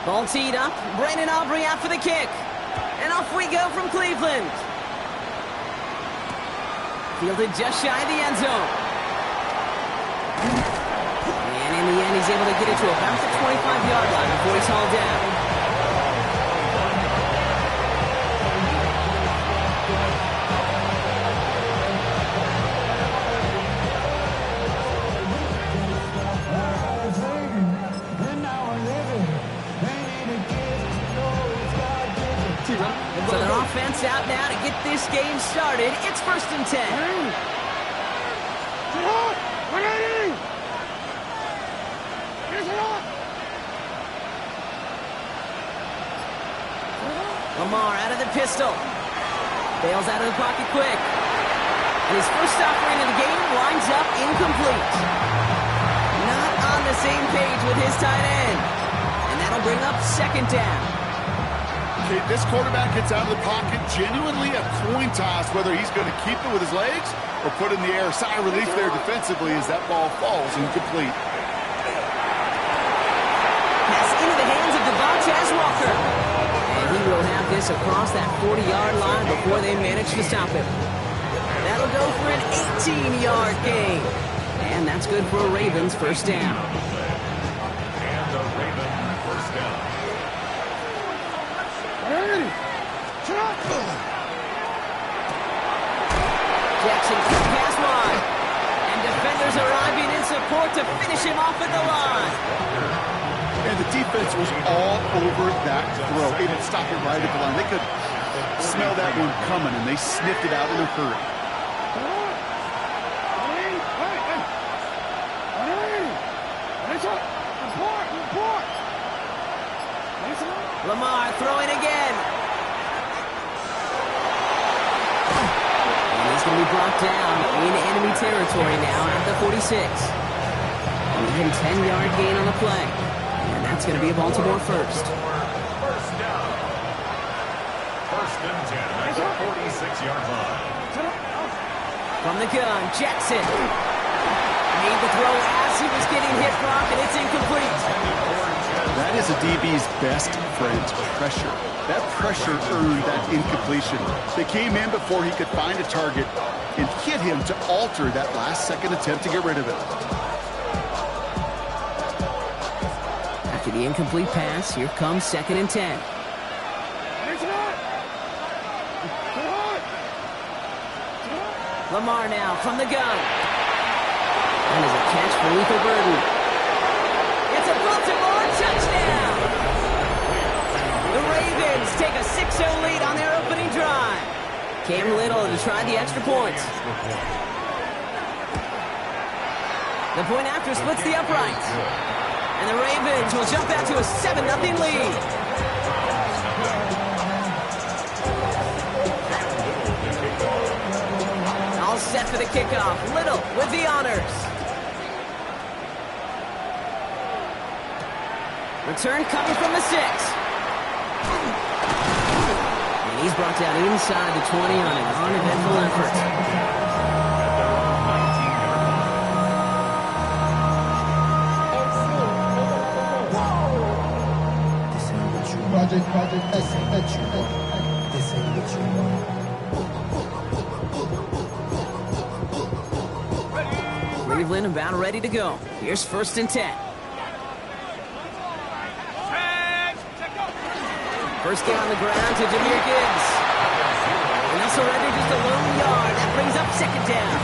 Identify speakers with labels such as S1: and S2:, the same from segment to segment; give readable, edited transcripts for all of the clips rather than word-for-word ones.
S1: Ball teed up. Brandon Aubrey out for the kick. And off we go from Cleveland. Fielded just shy of the end zone. And in the end, he's able to get it to about the 25-yard line before he's hauled down. So their offense out now to get this game started. It's 1st and 10. Lamar out of the pistol. Bails out of the pocket quick. And his first offering of the game lines up incomplete. Not on the same page with his tight end. And that'll bring up 2nd down.
S2: Okay, this quarterback gets out of the pocket, genuinely a coin toss whether he's going to keep it with his legs or put it in the air. Sigh of relief there defensively as that ball falls incomplete.
S1: Pass into the hands of Devontae Walker. And he will have this across that 40-yard line before they manage to stop him. That'll go for an 18-yard gain. And that's good for a Ravens 1st down.
S3: And a Raven 1st down.
S1: Jackson pass wide. And defenders arriving in support to finish him off at the line.
S2: And the defense was all over that throw. They didn't stop it right at the line. They could smell that one coming, and they sniffed it out in a hurry.
S1: Lamar throwing again. And he's going to be brought down in enemy territory now at the 46. An even 10-yard gain on the play. And that's going to be a Baltimore 1st.
S3: 1st down. 1st and 10 at the 46-yard line.
S1: From the gun, Jackson. Made the throw as he was getting hit, Brock, and it's incomplete.
S2: That is a DB's best friend, pressure. That pressure earned that incompletion. They came in before he could find a target and hit him to alter that last-second attempt to get rid of it.
S1: After the incomplete pass, here comes 2nd and 10. Lamar now from the gun. And there's a catch for Lethal Burden. It's a Baltimore touchdown! The Ravens take a 6-0 lead on their opening drive. Cam Little to try the extra points. The point after splits the uprights. And the Ravens will jump out to a 7-0 lead. All set for the kickoff. Little with the honors. Return coming from the 6. And he's brought down inside the 20 on an uneventful effort. Cleveland about ready to go. Here's 1st and 10. First get on the ground to Jahmyr Gibbs. And that's already just a lone yard. That brings up 2nd down.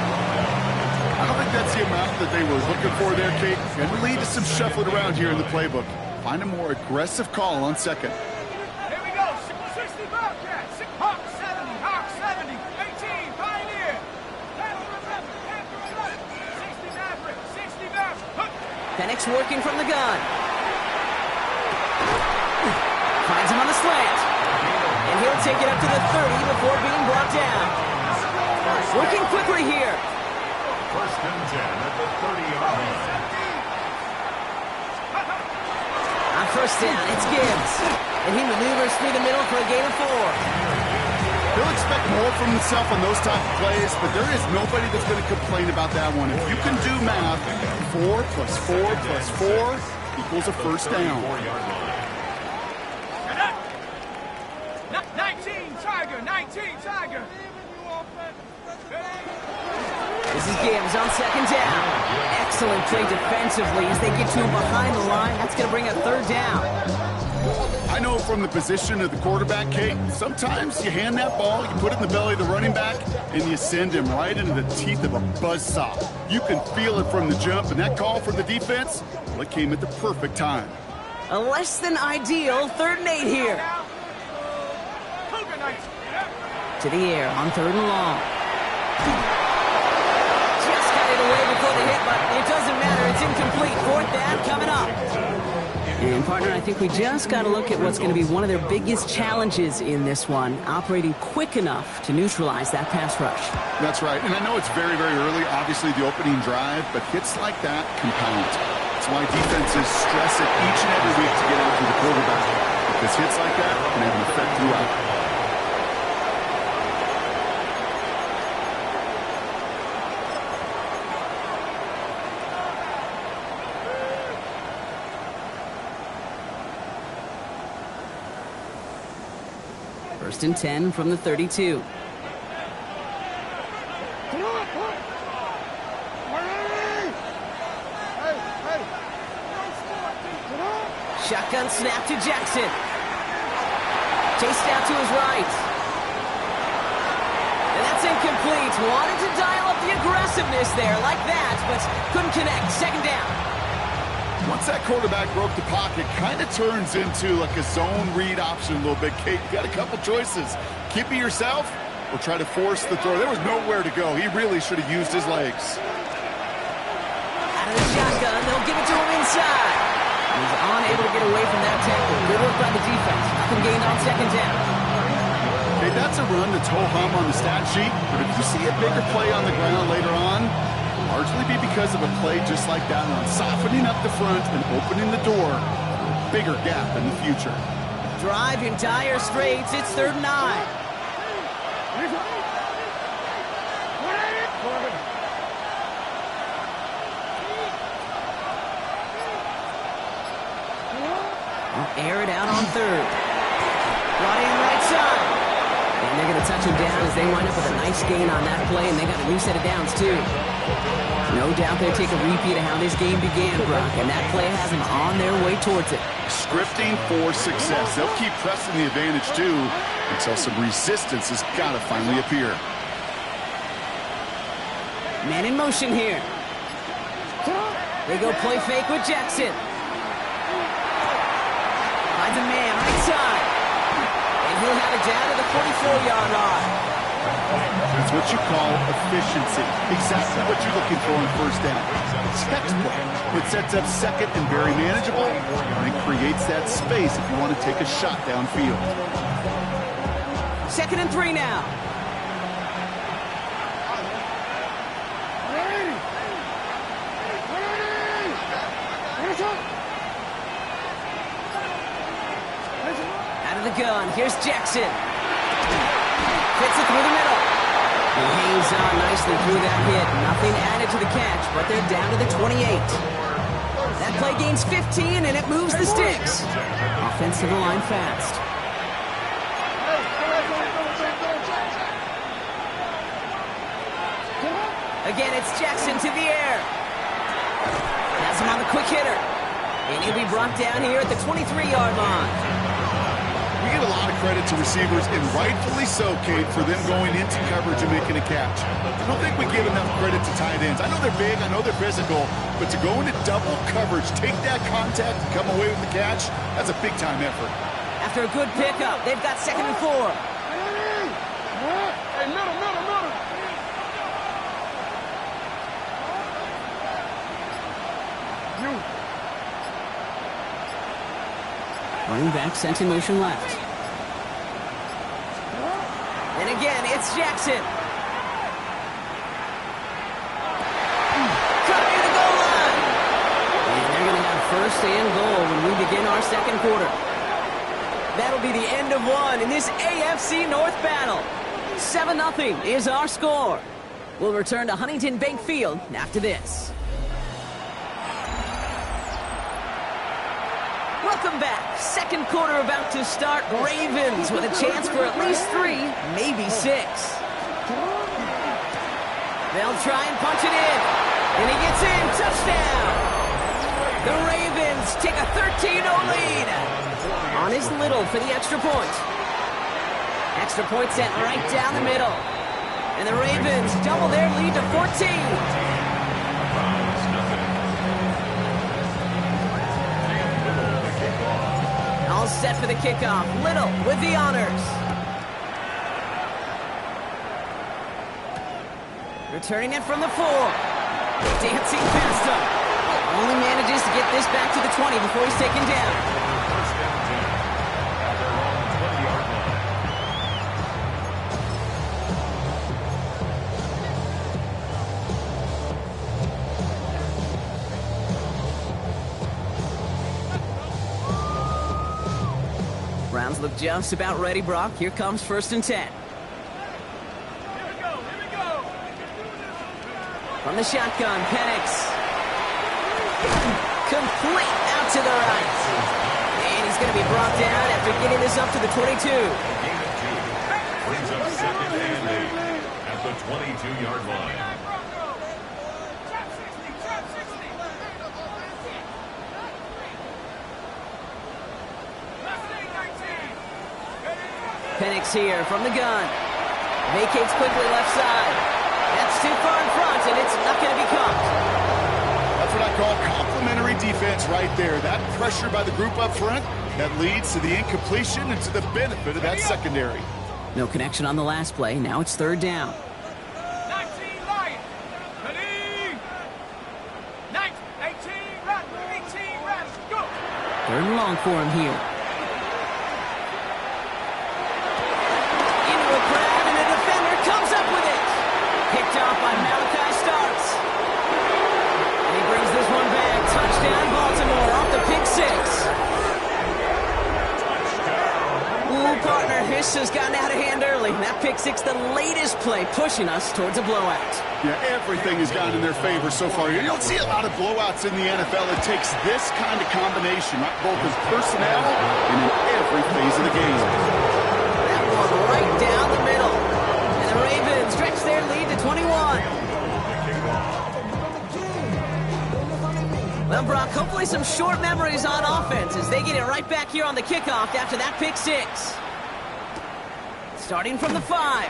S2: I don't think that's the amount that they were looking for there, Kate. Going to lead to some shuffling around here in the playbook. Find a more aggressive call on 2nd.
S4: Here we go. 60 Bobcats. Hawk 70. Hawk 70. 18. Pioneer. 60 Maverick. 60 Maverick.
S1: Penix working from the gun. Finds him on the slant. And he'll take it up to the 30 before being brought down. Working quickly here.
S3: 1st and 10 at the 30-yard line.
S1: On 1st down, it's Gibbs. And he maneuvers through the middle for a gain of 4.
S2: He'll expect more from himself on those type of plays, but there is nobody that's going to complain about that one. If you can do math, 4 plus 4 plus 4 equals a 1st down.
S1: This is Gibbs on second down. Excellent play defensively as they get to him behind the line. That's going to bring a third down.
S2: I know from the position of the quarterback, Kate, sometimes you hand that ball, you put it in the belly of the running back, and you send him right into the teeth of a buzzsaw. You can feel it from the jump, and that call from the defense, well, it came at the perfect time.
S1: A less than ideal 3rd and 8 here. To the air on 3rd and long. Just got it away before the hit, but it doesn't matter. It's incomplete. 4th down coming up. And, partner, I think we just got to look at what's going to be one of their biggest challenges in this one, operating quick enough to neutralize that pass rush.
S2: That's right. And I know it's very, very early, obviously, the opening drive, but hits like that compound. That's why defenses stress it each and every week to get after the quarterback, because hits like that can have an effect throughout.
S1: First and 10 from the 32. Shotgun snap to Jackson. Chased out to his right. And that's incomplete. Wanted to dial up the aggressiveness there like that, but couldn't connect. 2nd down.
S2: Once that quarterback broke the pocket, kind of turns into like a zone read option a little bit. Kate, you got a couple choices. Keep it yourself or try to force the throw. There was nowhere to go. He really should have used his legs.
S1: Out of the shotgun, they'll give it to him inside. He's unable to get away from that tackle. Good work by the defense. Nothing gained on 2nd down.
S2: Hey, that's a run that's ho-hum on the stat sheet, but if you see a bigger play on the ground later on, largely be because of a play just like that one, softening up the front and opening the door. Bigger gap in the future.
S1: Drive in dire straits. It's 3rd and 9. Air it out on 3rd. Brought in right side. And they're going to touch him down as they wind up with a nice gain on that play, and they got a new set of downs, too. No doubt they'll take a repeat of how this game began, Brock, and that play has them on their way towards it.
S2: Scripting for success. They'll keep pressing the advantage, too, until some resistance has got to finally appear.
S1: Man in motion here. They go play fake with Jackson. Finds a man right side. And he'll have it down to the 44-yard line.
S2: It's what you call efficiency. Exactly what you're looking for in 1st down. Textbook. It sets up 2nd and very manageable, and it creates that space if you want to take a shot downfield.
S1: 2nd and 3 now. Out of the gun, here's Jackson. Fits it through the middle. He hangs on nicely through that hit. Nothing added to the catch, but they're down to the 28. That play gains 15, and it moves the sticks. Offensive line fast. Again, it's Jackson to the air. Has him on the quick hitter. And he'll be brought down here at the 23-yard line.
S2: We get a lot of credit to receivers, and rightfully so, Kate, for them going into coverage and making a catch. I don't think we give enough credit to tight ends. I know they're big, I know they're physical, but to go into double coverage, take that contact, and come away with the catch, that's a big-time effort.
S1: After a good pickup, they've got 2nd and 4.
S4: Hey, middle.
S1: Running back sent in motion left. And again, it's Jackson. Cut near the goal line. And they're going to have 1st and goal when we begin our 2nd quarter. That'll be the end of one in this AFC North battle. 7-0 is our score. We'll return to Huntington Bank Field after this. Welcome back. 2nd quarter about to start. Ravens with a chance for at least 3, maybe 6. They'll try and punch it in. And he gets in. Touchdown. The Ravens take a 13-0 lead. On his Little for the extra point. Extra point sent right down the middle. And the Ravens double their lead to 14. All set for the kickoff. Little with the honors. Returning it from the 4. Dancing past him. Only manages to get this back to the 20 before he's taken down.
S3: First and 10 at their own 20-yard line.
S1: Browns look just about ready, Brock. Here comes 1st and 10. From the shotgun, Penix. Complete out to the right. And he's going to be brought down after getting this up to the 22.
S3: Gain of 2. Brings up 2nd and 8 at the 22-yard line.
S1: Penix here from the gun. Vacates quickly left side. That's too far in front, and it's not going to be caught.
S2: That's what I call complimentary defense right there. That pressure by the group up front, that leads to the incompletion and to the benefit of that secondary.
S1: No connection on the last play. Now it's 3rd down.
S4: 19 Lions. Ready? 19, 18, run. 18, run. Go.
S1: 3rd and long for him here. Into a crowd, and the defender comes up with it. Picked off by Malachi Starks. And he brings this one back. Touchdown, Baltimore, off the pick 6. Ooh, partner, this has gotten out of hand early. That pick 6, the latest play, pushing us towards a blowout.
S2: Yeah, everything has gone in their favor so far. You don't see a lot of blowouts in the NFL. It takes this kind of combination, right? Both in personnel and in every phase of the game.
S1: That one right down the middle. And the Ravens stretch their lead to 21. Well, Brock, hopefully some short memories on offense as they get it right back here on the kickoff after that pick 6. Starting from the 5.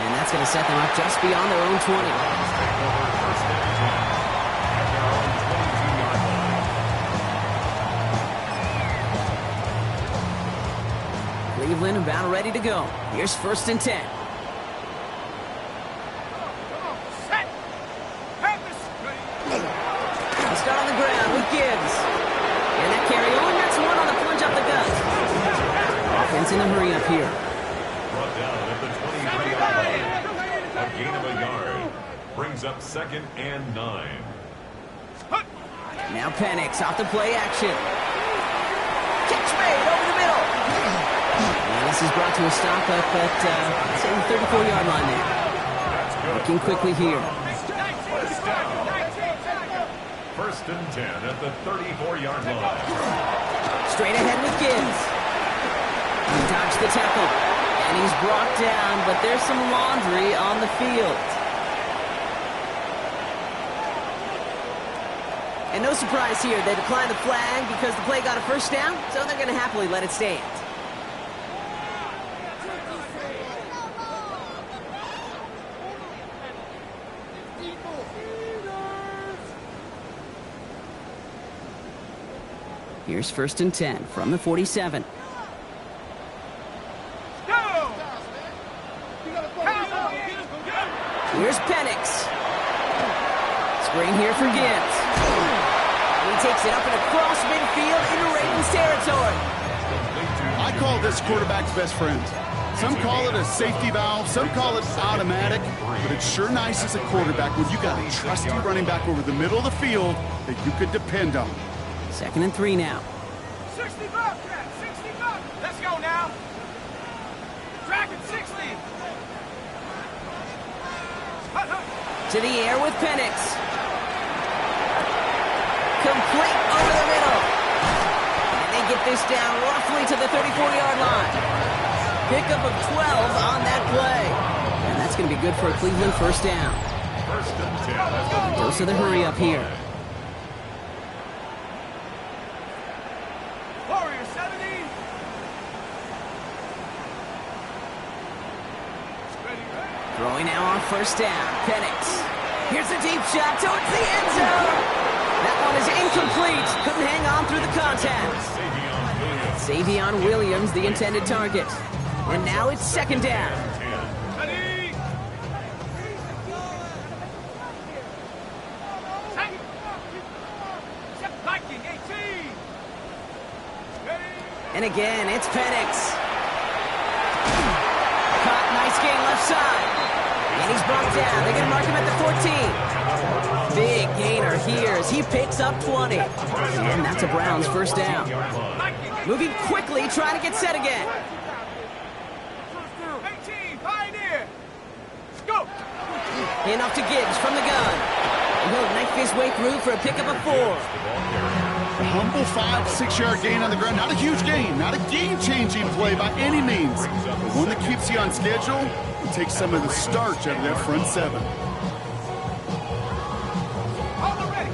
S1: And that's going to set them up just beyond their own 20. Cleveland about ready to go. Here's 1st and 10.
S4: Set. Have this. Ready.
S1: They'll start on the ground with Gibbs. And that carry only gets one on the plunge up the gut. Offense in a hurry up here.
S3: Brought down at the 23-yard line. A gain of a yard. Brings up 2nd and 9.
S1: Now Penix off the play action. Catch made over the middle. And this is brought to a stop up at the 34-yard line there. Looking quickly here.
S3: First and 10 at the 34-yard line.
S1: Straight ahead with Gibbs. He dodged the tackle. And he's brought down, but there's some laundry on the field. And no surprise here, they declined the flag because the play got a 1st down, so they're going to happily let it stand. Here's 1st and 10 from the 47. Here's Penix. Screen here for Gibbs. He takes it up and across midfield into Ravens territory.
S2: I call this quarterback's best friend. Some call it a safety valve, some call it automatic, but it's sure nice as a quarterback when you got a trusty running back over the middle of the field that you could depend on.
S1: 2nd and 3 now.
S4: 60 Bobcat, 60 Bobcat. Let's go now. Dragon 60.
S1: To the air with Penix. Complete over the middle. And they get this down roughly to the 34-yard line. Pickup of 12 on that play. That's going to be good for a Cleveland first down.
S3: First and 10 at the
S1: Dose of the hurry up here.
S4: Warrior 70.
S1: Throwing now on first down. Penix. Here's a deep shot towards the end zone. That one is incomplete. Couldn't hang on through the contact. Savion Williams, the intended target. And now it's second down.
S4: Ready. Set. Viking 18. Ready.
S1: And again, it's Penix. Caught, nice gain left side. And he's brought down. They're going to mark him at the 14. Big gainer here as he picks up 20. And that's a Browns first down. Moving quickly, trying to get set again.
S4: 18. Pioneer. Go.
S1: Handoff to Gibbs from the gun. And he'll knife his way through for a pickup of 4.
S2: A humble 5-6 yard gain on the ground. Not a huge gain, not a game-changing play by any means, but one that keeps you on schedule and takes some of the starch out of that front 7.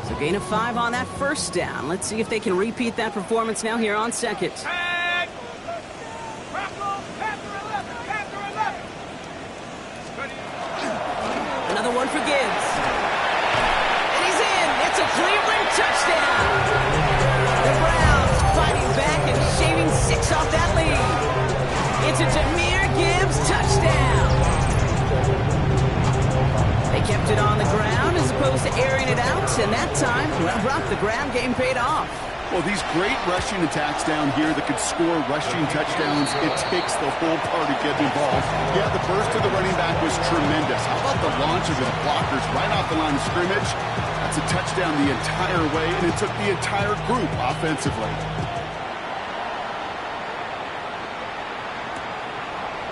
S1: So gain of 5 on that first down. Let's see if they can repeat that performance now here on second.
S4: And Panther 11. Panther 11. Ready.
S1: Another one for Gibbs. And he's in. It's a Cleveland touchdown. The Browns fighting back and shaving 6 off that lead. It's a Jahmyr Gibbs touchdown. They kept it on the ground as opposed to airing it out, and that time, well, Brock, the ground game paid off.
S2: Well, these great rushing attacks down here that could score rushing touchdowns, it takes the whole party getting involved. Yeah, the burst of the running back was tremendous. How about the launch of his blockers right off the line of scrimmage? That's a touchdown the entire way, and it took the entire group offensively.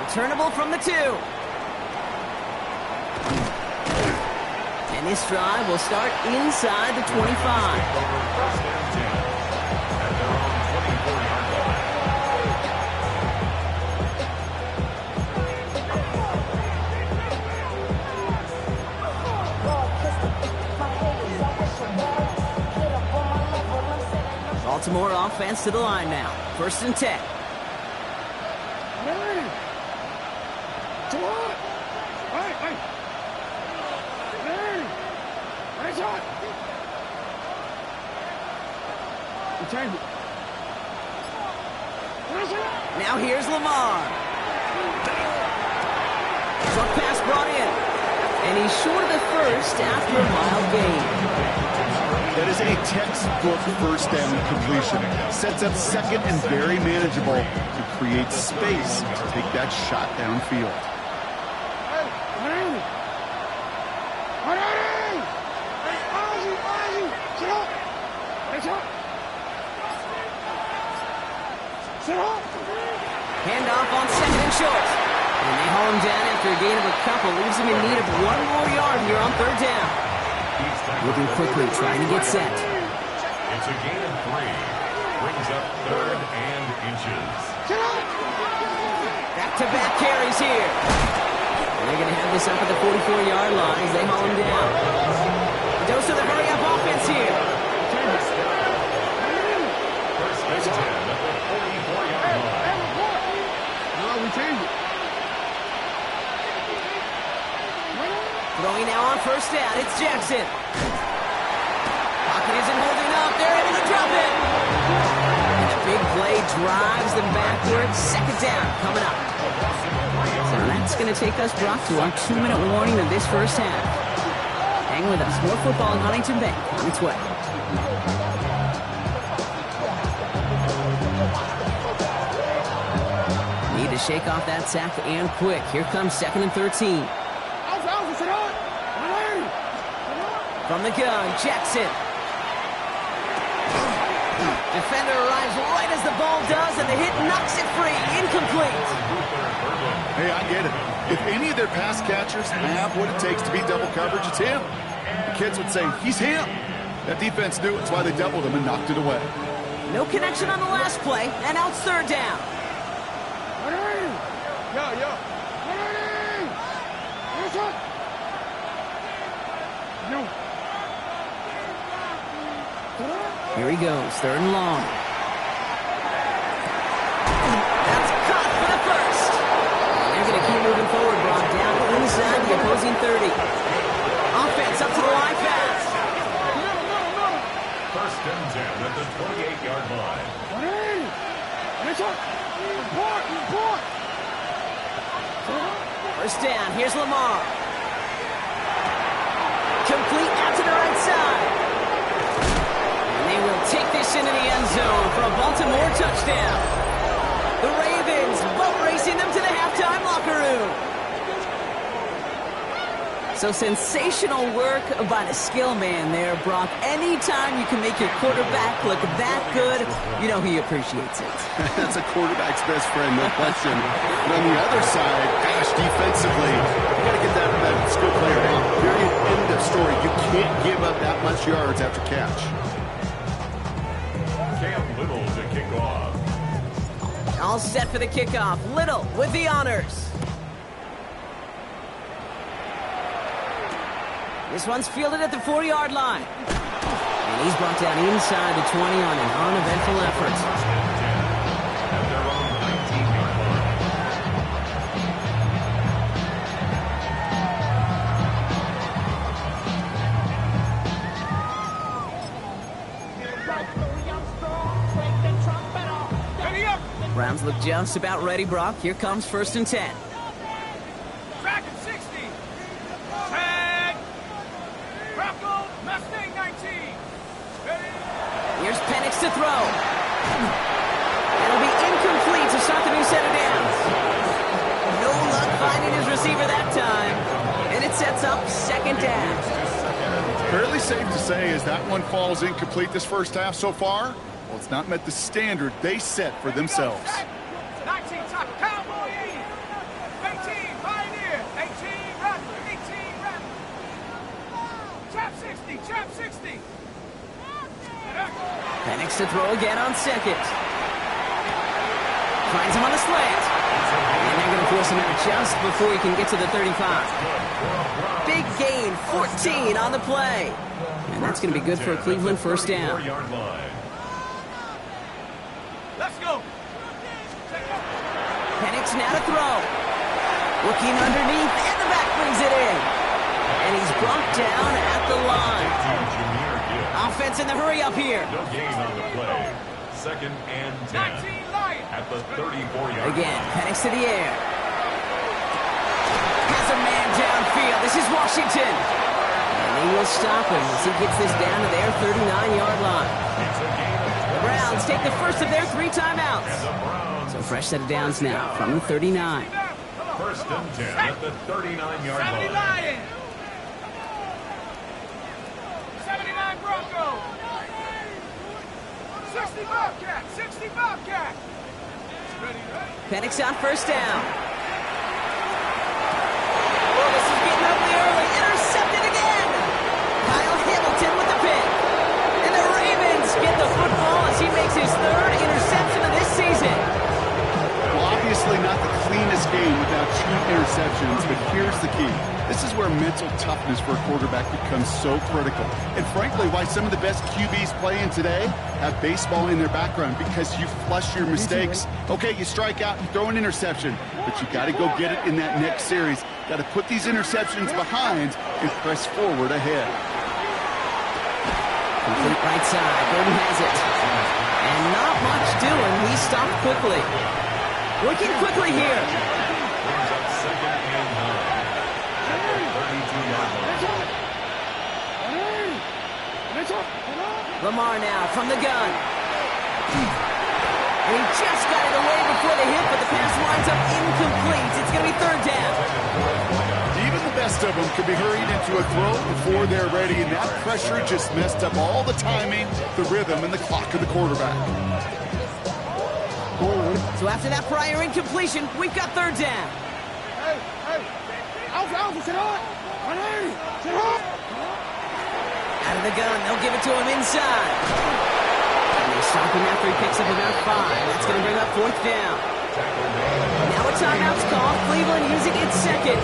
S1: Returnable from the 2. And this drive will start inside the 25.
S3: First and 10 at their own 24-yard line.
S1: Baltimore offense to the line now. First and 10. Now here's Lamar. Short pass brought in. And he's short of the first after a mild gain.
S2: That is a textbook first down completion. Sets up second and very manageable to create space to take that shot downfield.
S1: Handoff on second and short. And they haul him down after a gain of a couple. Leaves him in need of 1 more yard here on third down. Moving quickly, trying to get set.
S3: It's a gain of 3. Brings up third and inches.
S1: Back-to-back carries here. And they're going to have this up at the 44-yard line as they haul him down. Dose of the hurry-up offense here.
S3: First and 10 at the 44-yard line.
S1: Throwing now on first down, it's Jackson. Pocket isn't holding up, they're able to drop it. And the big play drives them backwards. Second down coming up. So that's going to take us, Brock, to our 2-minute warning of this first half. Hang with us, more football in Huntington Bank on its way. Need to shake off that sack and quick. Here comes second and 13. From the gun, Jackson. Defender arrives right as the ball does, and the hit knocks it free. Incomplete.
S2: Hey, I get it. If any of their pass catchers have what it takes to beat double coverage, it's him. The kids would say, he's him. That defense knew it. That's why they doubled him and knocked it away.
S1: No connection on the last play, and out third down. Here he goes, 3rd and long. That's caught for the first. And they're going to keep moving forward, Brock, down inside the opposing 30. Offense up to the line fast.
S3: 1st and 10 at the 28-yard line.
S1: First down, here's Lamar. Complete out to the right side. And they will take this into the end zone for a Baltimore touchdown. The Ravens boat racing them to the halftime locker room. So sensational work by the skill man there, Brock. Anytime you can make your quarterback look that good, you know he appreciates it.
S2: That's a quarterback's best friend, no question. But on the other side, gosh, defensively, you got to get that skill player down. Period. End of story. You can't give up that much yards after catch.
S3: Cam Little to kick off.
S1: All set for the kickoff. Little with the honors. This one's fielded at the 4-yard line. And he's brought down inside the 20 on an uneventful effort.
S3: At their own 19-yard
S4: Ready up.
S1: Browns look just about ready, Brock. Here comes 1st and 10.
S4: Track at 60. Tag. Bronco Mustang 19. Ready.
S1: Here's Penix to throw. It'll be incomplete to start the new set of downs. No luck finding his receiver that time. And it sets up 2nd down.
S2: Fairly safe to say as that one falls incomplete this first half so far. Well, it's not met the standard they set for themselves.
S4: 19 top Cowboy 80. 18 Pioneer. 18 Rattler. 18 Rattler. Trap 60. Trap 60.
S1: Penix to throw again on 2nd. Finds him on the slant. And they're going to force him out just before he can get to the 35. Big gain, 14 on the play. And that's going to be good for a Cleveland 1st down.
S4: Let's go.
S1: Penix now to throw. Looking underneath, and the back brings it in. And he's brought down at the line. Offense in the hurry up here.
S3: No gain on the play. 2nd and 10.
S4: 19 Lions.
S3: At the 34-yard
S1: Again, Penix to the air. Has a man downfield. This is Washington. And they will stop him as he gets this down to their 39-yard line. The Browns take the first of their 3 timeouts. So fresh set of downs now from the 39.
S3: 1st and 10 at the 39-yard
S4: 70
S3: line.
S4: Lions. 79 Broncos. 60 Bobcat. 60 Bobcat. Ready, ready.
S1: Penix on 1st down. Oh, this is getting ugly early. Intercepted again. Kyle Hamilton with the pick. And the Ravens get the football as he makes his 3rd interception of this season.
S2: Well, obviously not the cleanest game without 2 interceptions, but here's the key. This is where mental toughness for a quarterback becomes so critical. And frankly, why some of the best QBs playing today have baseball in their background, because you flush your mistakes. Okay, you strike out, you throw an interception, but you got to go get it in that next series. Got to put these interceptions behind and press forward ahead.
S1: Complete right side. Gordon has it. And not much doing. He stopped quickly. Working quickly here.
S3: Brings up 2nd and 9. At the 32-yard line.
S1: Lamar now from the gun. And he just got it away before the hit, but the pass winds up incomplete. It's going to be 3rd down.
S2: Even the best of them could be hurried into a throw before they're ready, and that pressure just messed up all the timing, the rhythm, and the clock of the quarterback.
S1: So after that prior incompletion, we've got 3rd down. Out of the gun, they'll give it to him inside. And they stop him after he picks up about 5. That's going to bring up 4th down. Now a timeout's called. Cleveland using its second.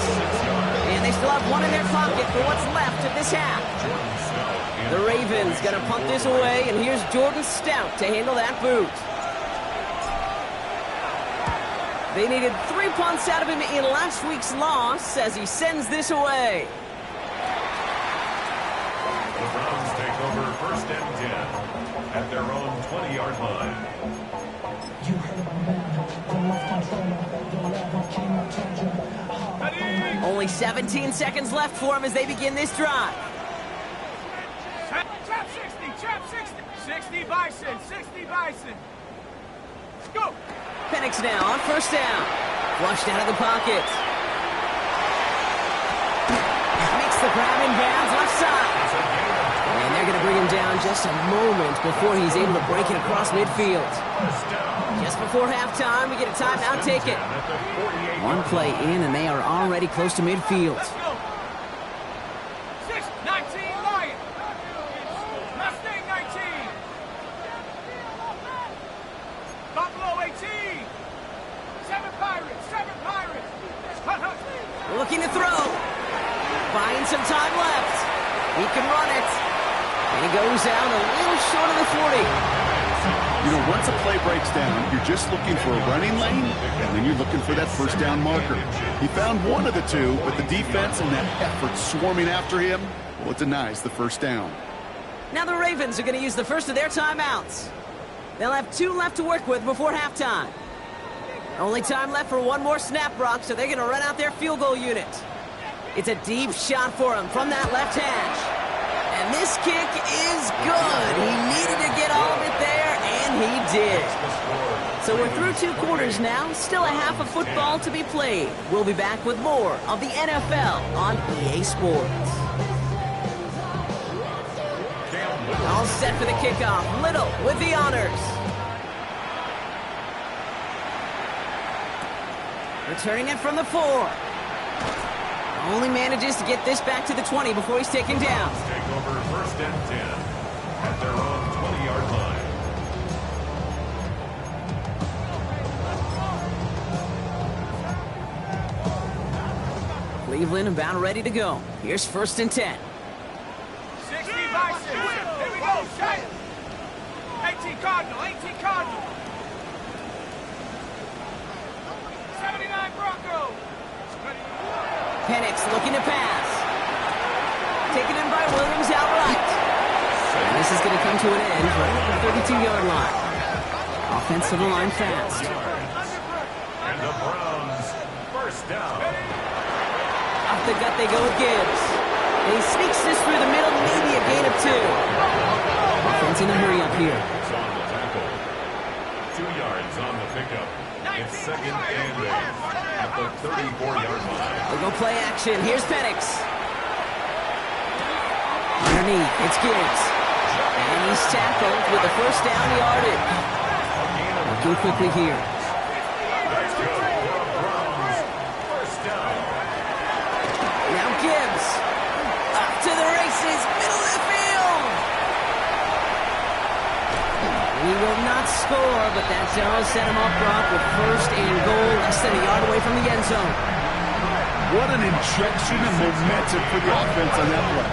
S1: And they still have one in their pocket for what's left of this half. The Ravens going to punt this away, and here's Jordan Stout to handle that boot. They needed 3 punts out of him in last week's loss as he sends this away.
S3: The Browns take over 1st and 10 at their own 20-yard line.
S1: Only 17 seconds left for him as they begin this drive.
S4: Chop 60, chop 60. 60 Bison, 60 Bison. Go.
S1: Penix now on 1st down. Flushed out of the pocket. Makes the grab in bounds left side. And they're going to bring him down just a moment before he's able to break it across midfield. Just before halftime, we get a timeout taken. One play in, and they are already close to midfield.
S4: Let's go. 6-19 Lion. Mustang 19. Buffalo 18. 7 Pirates, 7 Pirates.
S1: Looking to throw. Buying some time left. He can run it. And he goes out a little short of the 40.
S2: You know, once a play breaks down, you're just looking for a running lane, and then you're looking for that 1st down marker. He found one of the two, but the defense and that effort swarming after him, well, it denies the 1st down.
S1: Now the Ravens are going to use the first of their timeouts. They'll have 2 left to work with before halftime. Only time left for one more snap, Brock, so they're going to run out their field goal unit. It's a deep shot for him from that left hash. And this kick is good. He needed to get all of it there, and he did. So we're through 2 quarters now. Still a half of football to be played. We'll be back with more of the NFL on EA Sports. All set for the kickoff. Little with the honors. Returning it from the 4. Only manages to get this back to the 20 before he's taken down.
S3: Take over 1st and 10 at their own 20-yard line.
S1: Cleveland about ready to go. Here's 1st and 10.
S4: 60 Bison. Here we go. Shot. 18 Cardinal, 18 Cardinal. 79 Broncos.
S1: Penix looking to pass. Taken in by Williams outright. And this is going to come to an end right at the 32-yard line. Offensive line fast.
S3: And the Browns 1st down.
S1: Off the gut they go with Gibbs. And he sneaks this through the middle, maybe a gain of 2. Offense in a hurry up here.
S3: It's on the tackle. 2 yards on the pickup. It's 2nd and 8 at the 34-yard line.
S1: They go play action. Here's Penix. Underneath, it's Gibbs. And he's tackled with the 1st down yardage. Working quickly here.
S3: That's good for the Browns. 1st down.
S1: Now Gibbs. Up to the races. Middle of the field. He will not score, but that does set him up, Brock, with 1st and goal, less than a yard away from the end zone.
S2: What an injection of momentum for the offense on that play.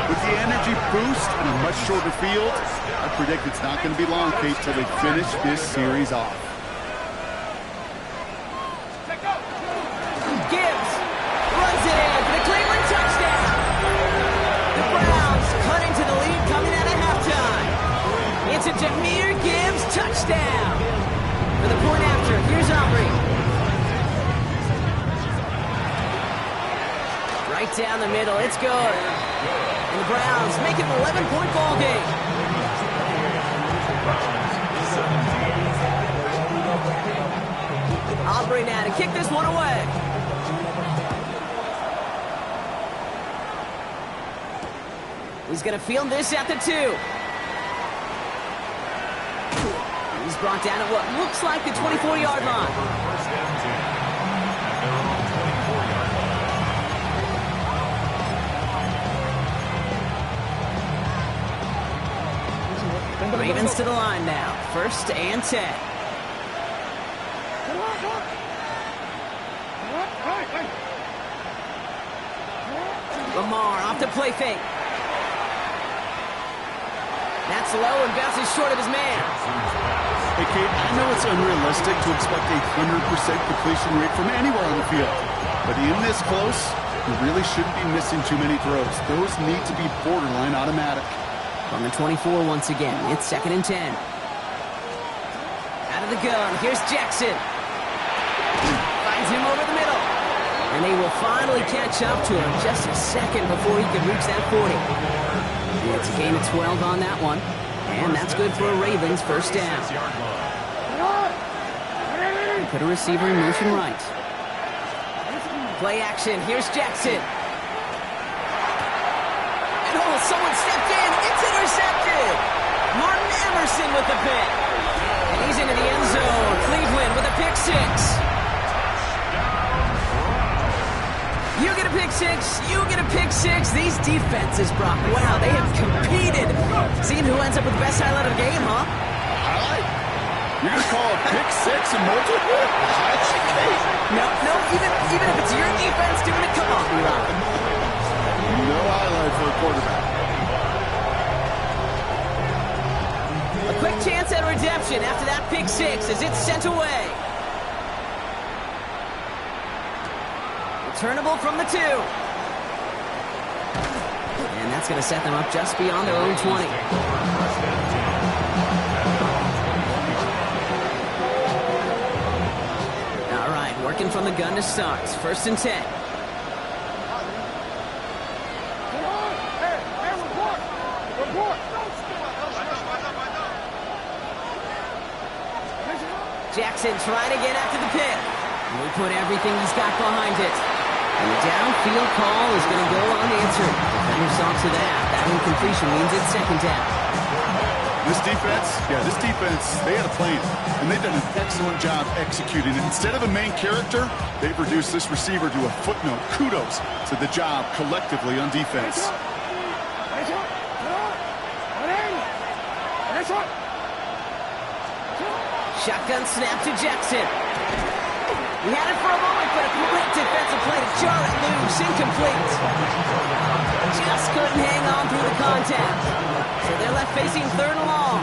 S2: With the energy boost and a much shorter field, I predict it's not going to be long, Kate, till they finish this series off.
S1: Gibbs runs it in for the Cleveland touchdown. The Browns cut into the lead coming out of halftime. It's a Jahmyr Gibbs touchdown. For the point after, here's Aubrey. Right down the middle, it's good. And the Browns make it an 11-point ball game. Aubrey now to kick this one away. He's going to field this at the 2. He's brought down at what looks like the 24-yard line.
S3: 1st and 10 at their own 24-yard line.
S1: Ravens to the line now. 1st and 10. Lamar off the play fake. That's low and bounces short of his man.
S2: Hey, Kate, I know it's unrealistic to expect a 100% completion rate from anywhere on the field. But in this close, you really shouldn't be missing too many throws. Those need to be borderline automatic.
S1: On the 24 once again, it's 2nd and 10. Out of the gun, here's Jackson. Finds him over the middle. And they will finally catch up to him just a second before he can reach that 40. It's a gain of 12 on that one. And that's good for a Ravens first down. Put a receiver in motion right. Play action, here's Jackson. And oh, someone stepped in. It's intercepted. Martin Emerson with the pick. And he's into the end zone. Cleveland with a pick 6. You get a pick 6. You get a pick 6. These defenses, Brock, wow, they have competed. Seeing who ends up with the best highlight of the game, huh?
S2: Highlight? You're going to call a pick 6 and multiple?
S1: No, even if it's your defense doing it, come on, B-Rock.
S2: No highlight for a quarterback.
S1: A quick chance at redemption after that pick 6 as it's sent away. Returnable from the 2. And that's going to set them up just beyond their own 20. All right, working from the gun to start. 1st and 10. Jackson trying to get after the pick. He'll put everything he's got behind it. And the downfield call is going to go unanswered. Defender saw to that. That incompletion means it's 2nd down.
S2: This defense, they had a plan. And they've done an excellent job executing it. Instead of a main character, they've reduced this receiver to a footnote. Kudos to the job collectively on defense.
S1: Shotgun snap to Jackson. He had it for a moment, but a great defensive play to jar it loose. Incomplete. Just couldn't hang on through the contact. So they're left facing 3rd and long.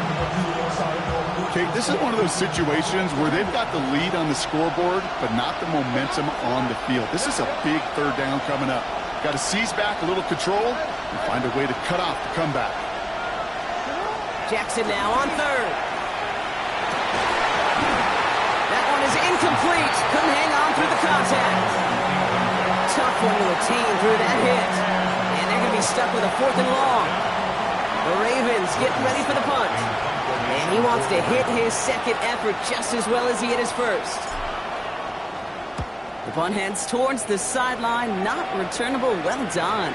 S2: Okay, this is one of those situations where they've got the lead on the scoreboard, but not the momentum on the field. This is a big 3rd down coming up. Got to seize back a little control and find a way to cut off the comeback.
S1: Jackson now on 3rd. Is incomplete. Couldn't hang on through the contact. Tough one to attain through that hit. And they're going to be stuck with a 4th and long. The Ravens getting ready for the punt. And he wants to hit his 2nd effort just as well as he hit his 1st. The punt heads towards the sideline. Not returnable. Well done.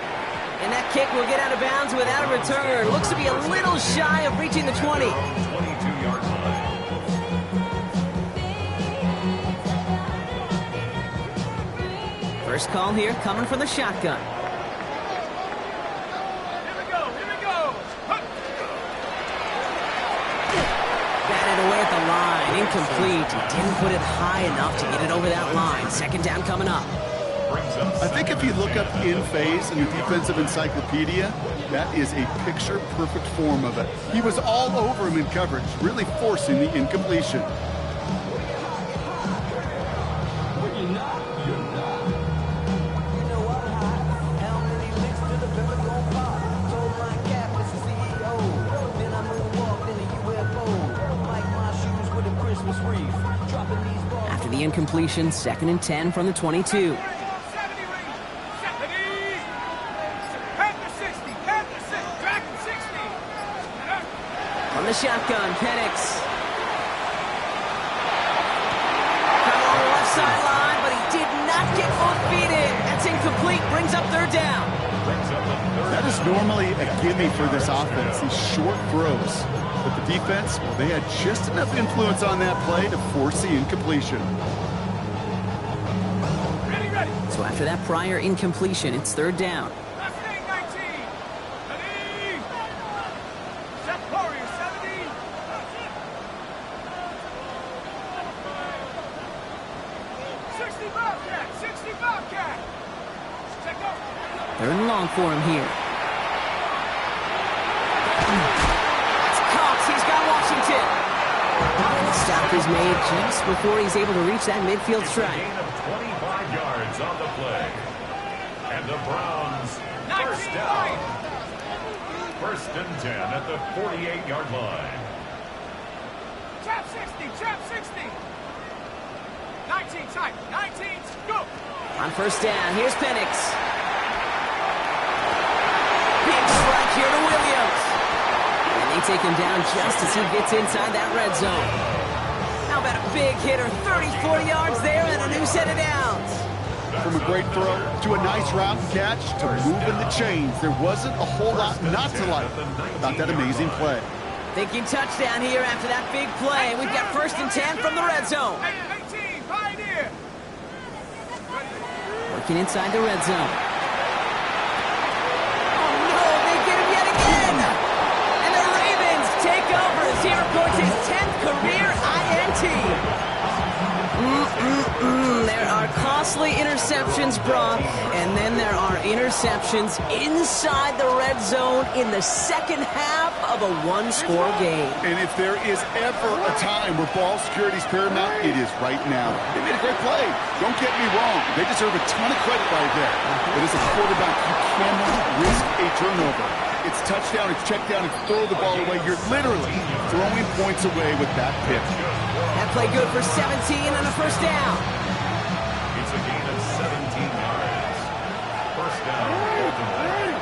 S1: And that kick will get out of bounds without a return. Looks to be a little shy of reaching the 20.
S3: 22-yard line.
S1: First call here coming from the shotgun.
S4: Here we go.
S1: Batted away at the line. Incomplete. He didn't put it high enough to get it over that line. 2nd down coming up.
S2: I think if you look up in phase in the defensive encyclopedia, that is a picture-perfect form of it. He was all over him in coverage, really forcing the incompletion.
S1: After the incompletion, 2nd and 10 from the 22. On the shotgun, Penix. Got on the left sideline, but he did not get both feet in. That's incomplete, brings up 3rd down.
S2: That is normally a gimme for this offense, these short throws. But the defense, well, they had just enough influence on that play to force the incompletion.
S4: Ready.
S1: So after that prior incompletion, it's 3rd down.
S4: Last thing, 19. Ready. Set Warrior, 17. 60 Bobcat! 60 Bobcat! Check out.
S1: Third and long for him here. That's Cox. He's got Washington. The stop is made just before he's able to reach that midfield
S3: It's a
S1: strike.
S3: gain of 25 yards on the play. And the Browns, first down. First and 10 at the 48-yard line.
S4: Trap 60! Trap 60! 19 tight! 19! Go!
S1: On first down, here's Penix. Big strike here to Williams. And they take him down just as he gets inside that red zone. How about a big hitter, 34 yards there and a new set of downs.
S2: From a great throw to a nice route and catch to moving the chains, there wasn't a whole lot not to like about that amazing play.
S1: Thinking touchdown here after that big play. We've got first and 10 from the red zone.
S4: 18! Pioneer!
S1: Working inside the red zone. Oh no, they get him yet again! And the Ravens take over as he reports his 10th career INT. There are costly interceptions, Brock, and then there are interceptions inside the red zone in the second half of a one-score game.
S2: And if there is ever a time where ball security is paramount, it is right now. They made a great play. Don't get me wrong. They deserve a ton of credit right there. But as a quarterback, you cannot risk a turnover. It's touchdown, it's check down, it's throw the ball away. You're literally throwing points away with that pick.
S1: That play good for 17 and a first down.
S3: It's a gain of 17 yards. First down, Baltimore.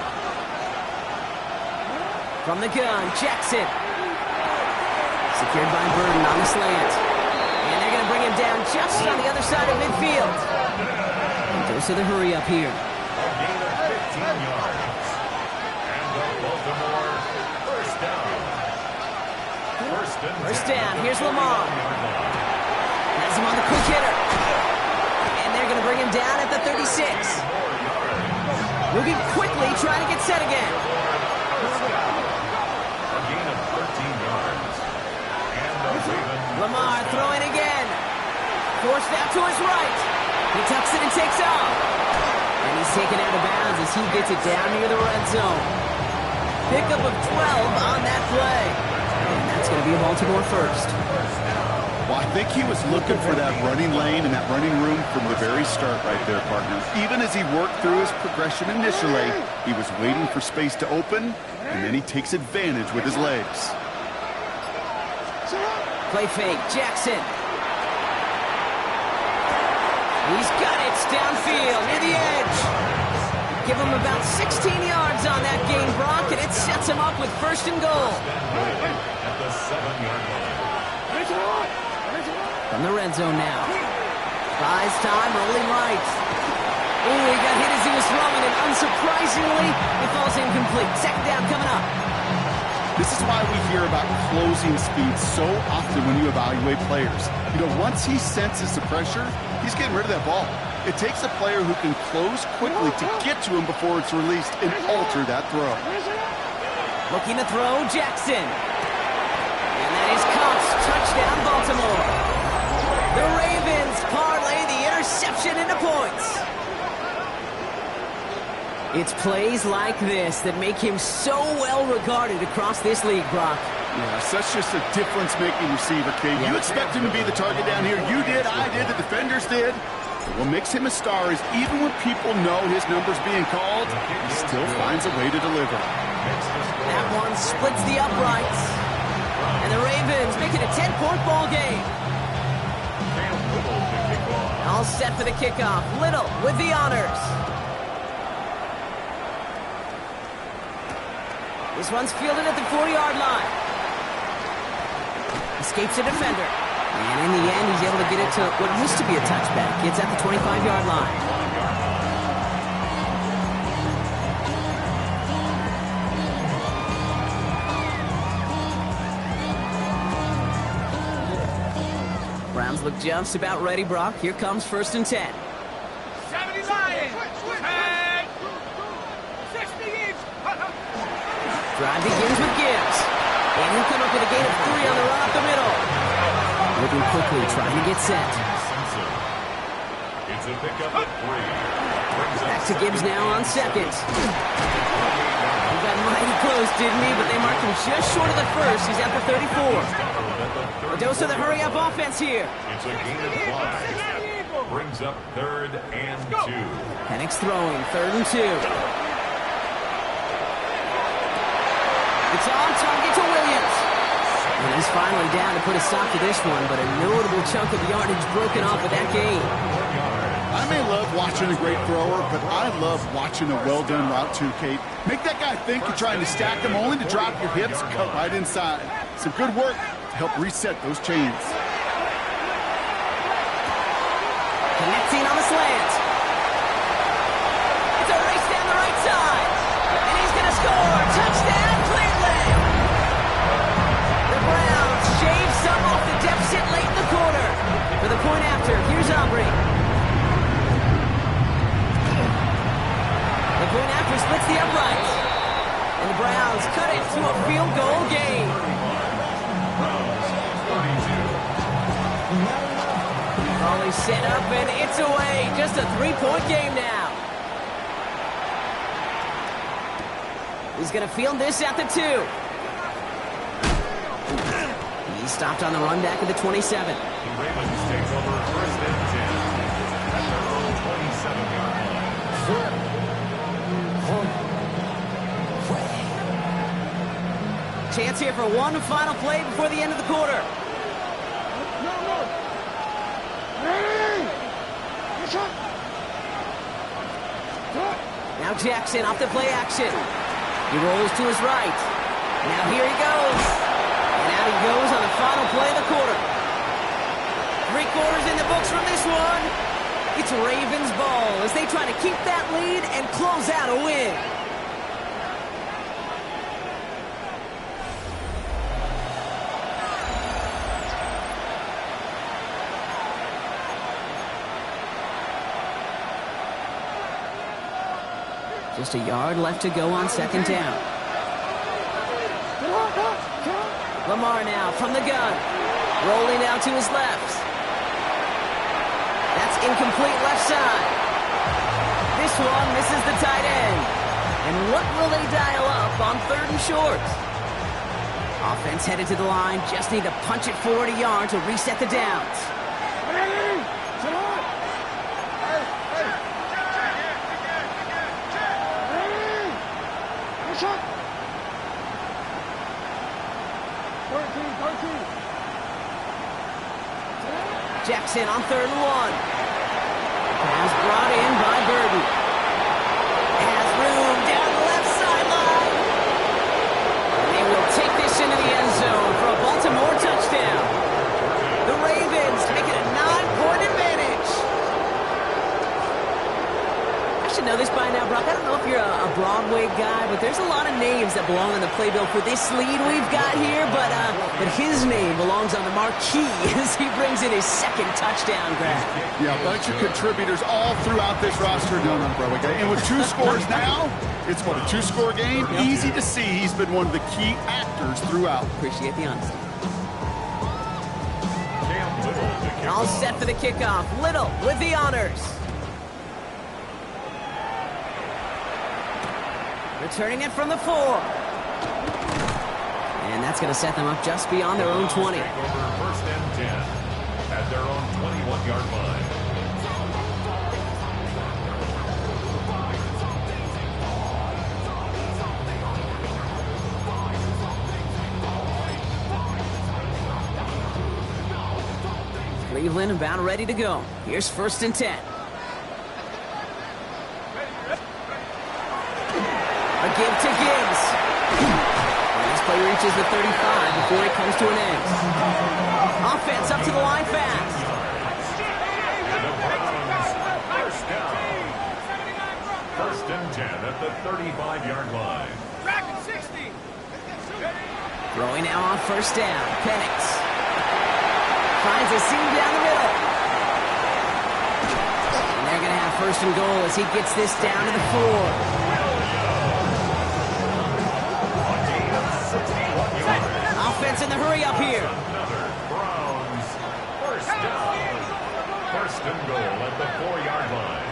S1: From the gun, Jackson. Secured by Burden on the slant. And they're going to bring him down just on the other side of midfield. And goes to the hurry up here.
S3: A gain of 15 yards. And the Baltimore first down.
S1: First down, here's Lamar. Has him on the quick hitter. And they're going to bring him down at the 36. Moving quickly, trying to get set again.
S3: A gain of 13 yards. And the Ravens.
S1: Lamar throwing again. Forced out to his right. He tucks it and takes off. And he's taken out of bounds as he gets it down near the red zone. Pickup of 12 on that play. And that's going to be a Baltimore first.
S2: Well, I think he was looking for that running lane and that running room from the very start right there, partner. Even as he worked through his progression initially, he was waiting for space to open, and then he takes advantage with his legs.
S1: Play fake, Jackson. He's got it downfield near the edge. Give him about 16 yards on that gain, Brock, and it sets him up with first and goal.
S3: At the 7-yard line.
S1: From the red zone now. Buys time, rolling right. Ooh, he got hit as he was throwing, and unsurprisingly, it falls incomplete. Second down coming up.
S2: This is why we hear about closing speed so often when you evaluate players. You know, once he senses the pressure, he's getting rid of that ball. It takes a player who can close quickly to get to him before it's released and alter that throw.
S1: Looking to throw, Jackson. And that is Cox. Touchdown, Baltimore. The Ravens parlay the interception into points. It's plays like this that make him so well regarded across this league, Brock.
S2: Yeah, such just a difference-making receiver, Kate. You expect him to be the target down here. You did, I did, the defenders did. What makes him a star is even when people know his number's being called, he still finds a way to deliver.
S1: That one splits the uprights. And the Ravens make it a 10-point ball game. All set for the kickoff. Little with the honors. This one's fielded at the 40-yard line. Escapes a defender. And in the end, he's able to get it to what used to be a touchback. It's at the 25-yard line. Browns look just about ready, Brock. Here comes first and 10.
S4: 70 Lions! 10! 60 each!
S1: Drive begins with Gibbs. And he'll come up with a gain of 3 on the run up the middle. Moving quickly, trying to get set.
S3: It's to pick up a 3.
S1: Back to Gibbs now on second. He got mighty close, didn't he? But they marked him just short of the first. He's at the 34. A dose of the hurry-up offense here.
S3: It's a gain of 5. Brings up 3rd and 2.
S1: Penix throwing, 3rd and 2. It's on target to Williams. And he's finally down to put a stop to this one, but a notable chunk of yardage broken off with that gain.
S2: I may love watching a great thrower, but I love watching a well-done route too, Kate. Make that guy think you're trying to stack him only to drop your hips, cut right inside. Some good work to help reset those chains.
S1: Connecting on the slant. It's a race down the right side. And he's going to score. Touchdown, Cleveland. The Browns shave some off the deficit late in the quarter. For the point after, here's Aubrey. The point after splits the uprights. And the Browns cut it to a field goal game. Volley set up and it's away. Just a 3-point game now. He's going to field this at the 2. He's stopped on the run back at the 27.
S3: The Ravens take over 1st and 10 at their own 27-yard line.
S1: Chance here for one final play before the end of the quarter. Now Jackson off the play action. He rolls to his right. Now here he goes. And out he goes on the final play of the quarter. 3 quarters in the books from this one. It's Ravens ball as they try to keep that lead and close out a win. Just a yard left to go on 2nd down. Lamar now from the gun. Rolling out to his left. That's incomplete left side. This one misses the tight end. And what will they dial up on 3rd and short? Offense headed to the line. Just need to punch it forward a yard to reset the downs. Jackson on 3rd and 1. Pass brought in by Burden. Has room down the left sideline. And they will take this into the end zone for a Baltimore touchdown. The Ravens make it a 9-point advantage. I should know this by now, Brock. I don't know if you're a Broadway guy, but there's a lot of names that belong on the playbill for this lead we've got here, but his name belongs on the marquee as he brings in his 2nd touchdown grab.
S2: Yeah, a bunch of contributors all throughout this roster. No, Broadway guy. And with 2 scores now, it's what, a 2-score game? Yep. Easy to see he's been one of the key actors throughout.
S1: Appreciate the honesty. All set for the kickoff. Little with the honors. Returning it from the 4. And that's going to set them up just beyond their own 20.
S3: Take over 1st and 10 at their own 21-yard line.
S1: Cleveland about ready to go. Here's 1st and 10. A give to Gibbs. This play reaches the 35 before it comes to an end. Offense up to the line fast.
S3: And the Browns, 1st down. 1st and 10 at the 35-yard line.
S1: Throwing now on 1st down. Penix finds a seam down the middle. And they're going to have 1st and goal as he gets this down to the 4. Offense in the hurry up here.
S3: Another Browns 1st down. 1st First and goal at the 4-yard line.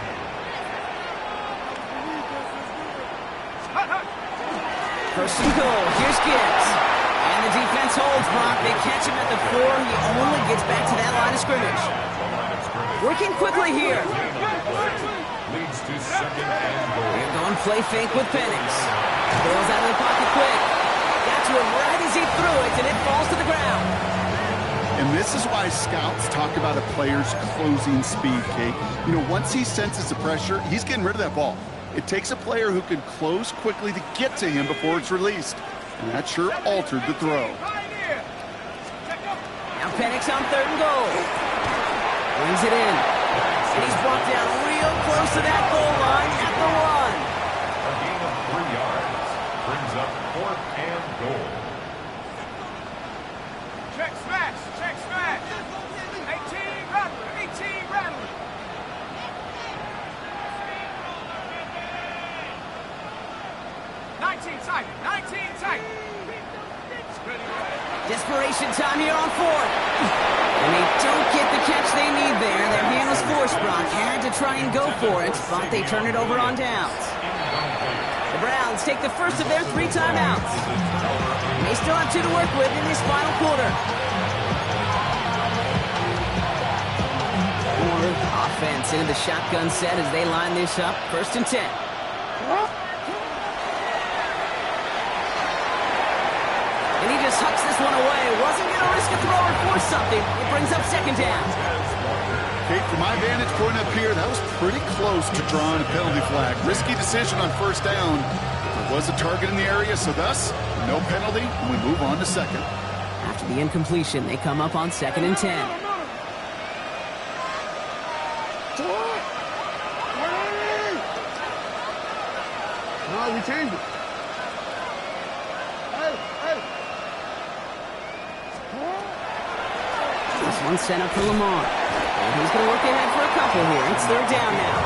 S1: First and goal. Here's Gibbs. And the defense holds, Brock. They catch him at the 4. He only gets back to that line of scrimmage. Working quickly here.
S3: Leads to second and goal.
S1: They're going play fake with Penix. Bails out of the pocket quick. Got to him right as he threw it, and it falls to the ground.
S2: And this is why scouts talk about a player's closing speed, Kate. You know, once he senses the pressure, he's getting rid of that ball. It takes a player who can close quickly to get to him before it's released. And that sure altered the throw.
S1: Now Penix on third and goal. Brings it in. And he's brought down real close to that goal line at the 1.
S3: A gain of 3 yards. Brings up 4th and goal.
S4: Check smash. Check smash. 18 Rattler. 18 Rattler.
S1: Desperation time here on 4th. And they don't get the catch they need there. Their hand was forced, Brock. Had to try and go for it, but they turn it over on downs. The Browns take the first of their 3 timeouts. They still have 2 to work with in this final quarter. Offense into the shotgun set as they line this up. First and 10. And he just hucks this one away. Wasn't going to risk a throw or force something. It brings up second down.
S2: Kate, from my vantage point up here, that was pretty close to drawing a penalty flag. Risky decision on first down. There was a target in the area, so thus, no penalty, and we move on to second.
S1: After the incompletion, they come up on second and 10.
S2: No, we changed it.
S1: This one's sent up for Lamar. And he's going to look ahead for a couple here. It's third down now.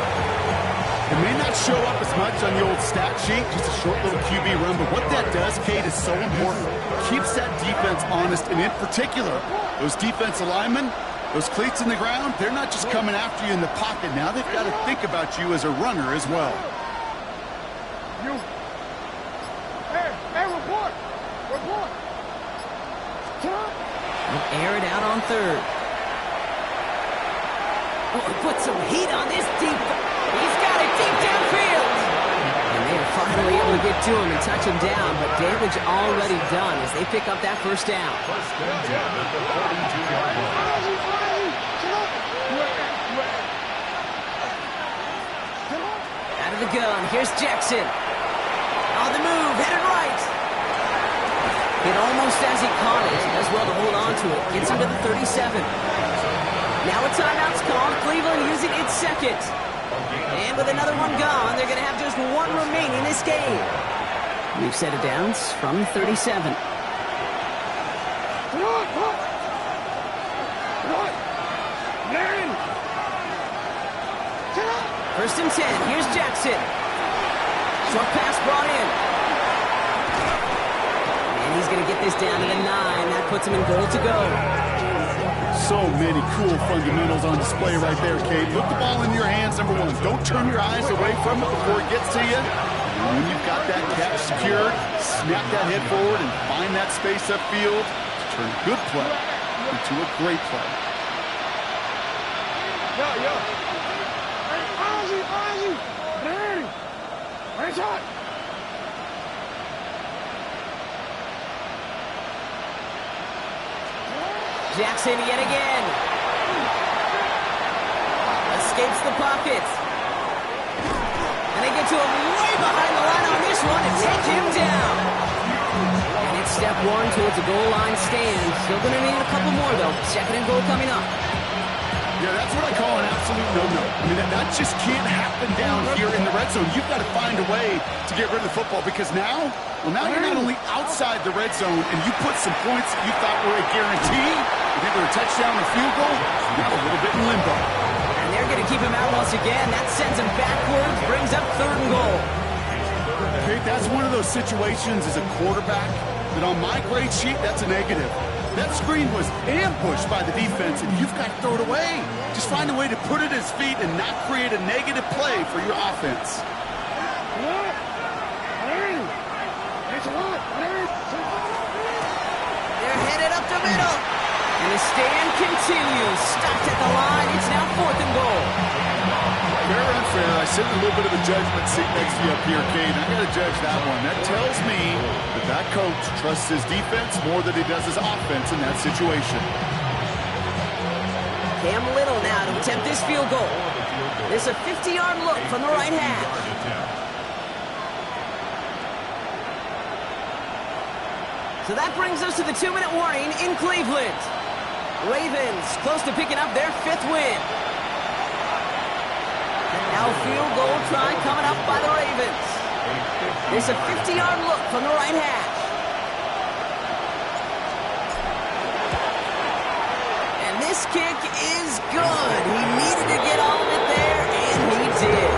S2: It may not show up as much on the old stat sheet, just a short little QB run, but what that does, Kate, is so important. Keeps that defense honest, and in particular, those defensive linemen, those cleats in the ground, they're not just coming after you in the pocket. Now they've got to think about you as a runner as well.
S4: Hey, report.
S1: Air it out on third. Oh, put some heat on this deep. He's got it deep downfield. And they are finally able to get to him and touch him down, but damage already done as they pick up that first down.
S3: First and 10 at the 42-yard line.
S1: Out of the gun, here's Jackson. On the move, headed right. It almost as he caught it. He does well to hold on to it. Gets him to the 37. Now a timeout's called. Cleveland using its second. And with another one gone, they're going to have just 1 remaining this game. We've set it down from 37. First and 10. Here's Jackson. Short pass brought in. And he's going to get this down to the 9. That puts him in goal to go.
S2: So many cool fundamentals on display right there, Kate. Put the ball in your hands, number 1. Don't turn your eyes away from it before it gets to you. And when you've got that catch secured, snap that head forward and find that space upfield to turn a good play into a great play.
S1: Jackson yet again. Escapes the pocket. And they get to him way behind the line on this one and take him down. And it's step 1 towards a goal line stand. Still going to need a couple more, though. Second and goal coming up.
S2: Yeah, that's what I call an absolute no-no. I mean, that just can't happen down here in the red zone. You've got to find a way to get rid of the football because now you're not only outside the red zone and you put some points that you thought were a guarantee, with either a touchdown or field goal, now a little bit in limbo.
S1: And they're going to keep him out once again. That sends him backwards, brings up third and goal.
S2: Okay, that's one of those situations as a quarterback that on my grade sheet, that's a negative. That screen was ambushed by the defense, and you've got to throw it away. Just find a way to put it at his feet and not create a negative play for your offense.
S1: They're headed up the middle. And the stand continues. Stopped at the line. It's now 4th and goal.
S2: Fair or unfair, I sit in a little bit of a judgment seat next to you up here, Kate. I got to judge that one. That tells me that coach trusts his defense more than he does his offense in that situation.
S1: Cam Little now to attempt this field goal. There's a 50-yard look from the right hash. So that brings us to the 2-minute warning in Cleveland. Ravens close to picking up their 5th win. And now field goal try coming up by the Ravens. There's a 50-yard look from the right hash. And this kick is good. He needed to get all of it there, and he did.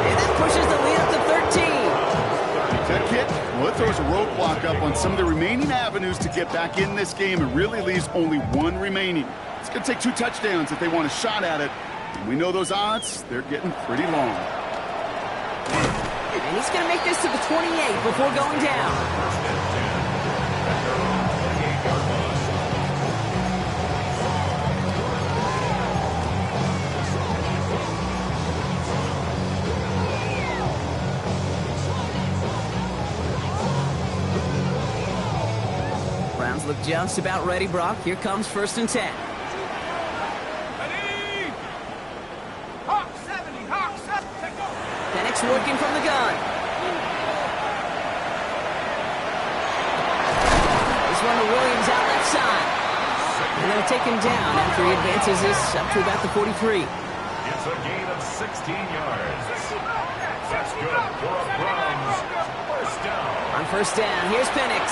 S1: And that pushes the lead up to 13.
S2: That kick, well, it throws a roadblock up on some of the remaining avenues to get back in this game and really leaves only one remaining. It's going to take 2 touchdowns if they want a shot at it. And we know those odds, they're getting pretty long.
S1: And he's going to make this to the 28 before going down. Browns look just about ready, Brock. Here comes 1st and 10. Penix working from the gun. This one to Williams out left side. And they'll take him down after he advances this up to about the 43.
S3: It's a gain of 16 yards. That's good for a Browns first down.
S1: On 1st down, here's Penix.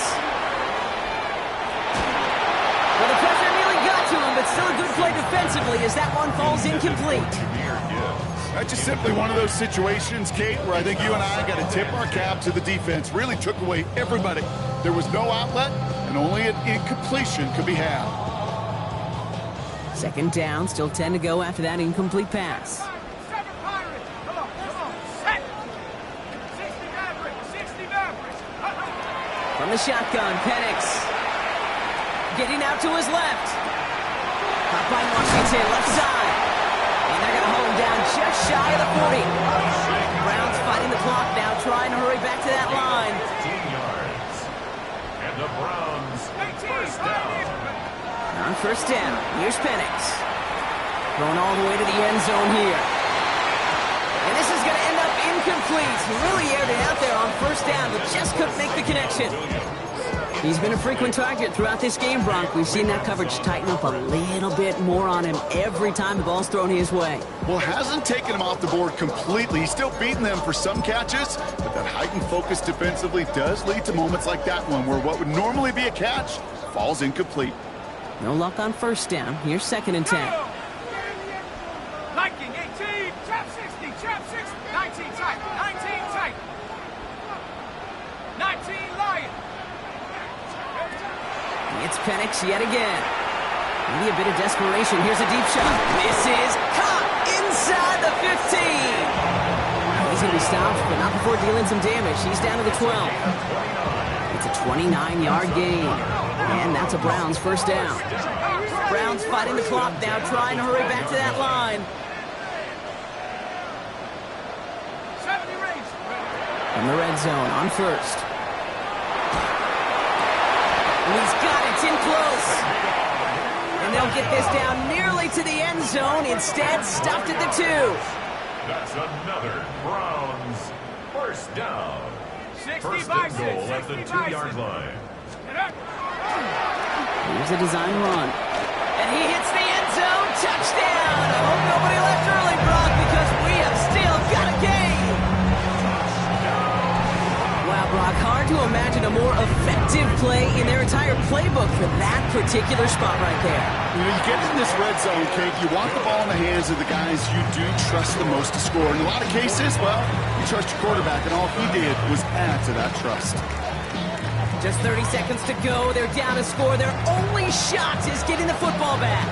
S1: Well, the pressure nearly got to him, but still a good play defensively as that one falls incomplete.
S2: That's just simply one of those situations, Kate, where I think you and I got to tip our cap to the defense. Really took away everybody. There was no outlet, and only an incompletion could be had.
S1: 2nd down, still 10 to go after that incomplete pass. From the shotgun, Penix. Getting out to his left. Caught by Washington, left side. And they're going to hold him down just shy of the 40. Browns fighting the clock now, trying to hurry back to that line.
S3: 15 yards. And the Browns first down.
S1: On 1st down, here's Penix. Going all the way to the end zone here. And this is going to end up incomplete. He really aired it out there on 1st down, but just couldn't make the connection. He's been a frequent target throughout this game, Bronk. We've seen that coverage tighten up a little bit more on him every time the ball's thrown his way.
S2: Well, hasn't taken him off the board completely. He's still beating them for some catches, but that heightened focus defensively does lead to moments like that one where what would normally be a catch falls incomplete.
S1: No luck on 1st down. Here's 2nd and 10.
S4: Liking 18, trap 60, trap 60, 19 tight, 19 tight. 19 Lion.
S1: It's Penix yet again. Maybe a bit of desperation. Here's a deep shot. This is caught inside the 15. He's going to be stopped, but not before dealing some damage. He's down to the 12. It's a 29-yard gain. And that's a Browns first down. Browns fighting the clock now, trying to hurry back to that line. From the red zone on 1st. And he's got it. It's in close. And they'll get this down nearly to the end zone. Instead, stopped at the 2.
S3: That's another Browns first down.
S4: 60
S3: First
S4: by
S3: and
S4: 6,
S3: goal at the
S4: 60 by
S3: 2-yard
S4: 6.
S3: line.
S1: Here's a design run. And he hits the end zone. Touchdown. I hope nobody left early, Brock, because we have still got a game. Wow, Brock, hard to imagine a more effective play in their entire playbook for that particular spot right there.
S2: You know, you get in this red zone, Kate, you want the ball in the hands of the guys you do trust the most to score. In a lot of cases, well, you trust your quarterback, and all he did was add to that trust.
S1: Just 30 seconds to go. They're down to score. Their only shot is getting the football back.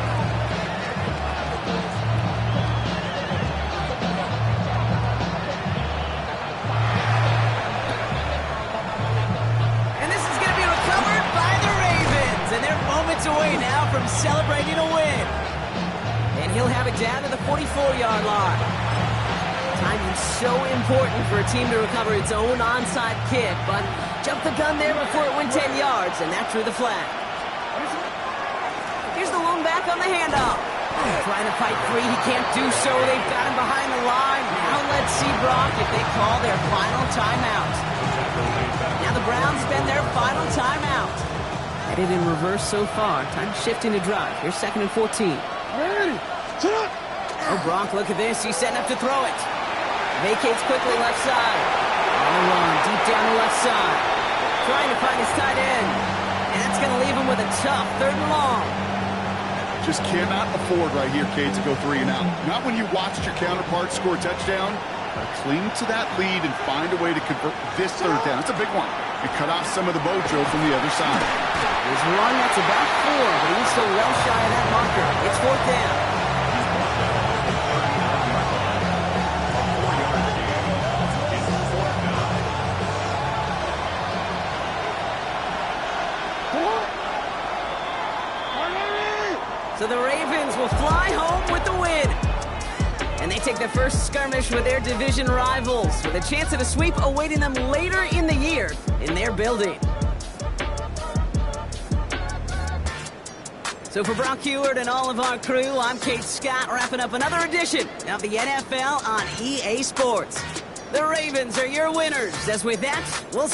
S1: And this is going to be recovered by the Ravens. And they're moments away now from celebrating a win. And he'll have it down to the 44-yard line. Timing's so important for a team to recover its own onside kick, but jumped the gun there before it went 10 yards, and that drew the flag. Here's the lone back on the handoff. Trying to fight free, he can't do so. They've got him behind the line. Now let's see, Brock, if they call their final timeout. Now the Browns spend their final timeout. Headed in reverse so far. Time shifting to drive. Here's 2nd and 14.
S5: Ready, set.
S1: Oh, Brock, look at this. He's setting up to throw it. Vacates quickly left side. On the run, deep down the left side. Trying to find his tight end. And that's going to leave him with a tough 3rd and long.
S2: Just cannot afford right here, Kate, to go 3 and out. Not when you watched your counterpart score a touchdown. Cling to that lead and find a way to convert this 3rd down. It's a big one. And cut off some of the mojo from the other side.
S1: There's one that's about 4, but he's still well shy of that marker. It's 4th down. So the Ravens will fly home with the win. And they take their first skirmish with their division rivals, with a chance at a sweep awaiting them later in the year in their building. So for Brock Heward and all of our crew, I'm Kate Scott, wrapping up another edition of the NFL on EA Sports. The Ravens are your winners, as with that, we'll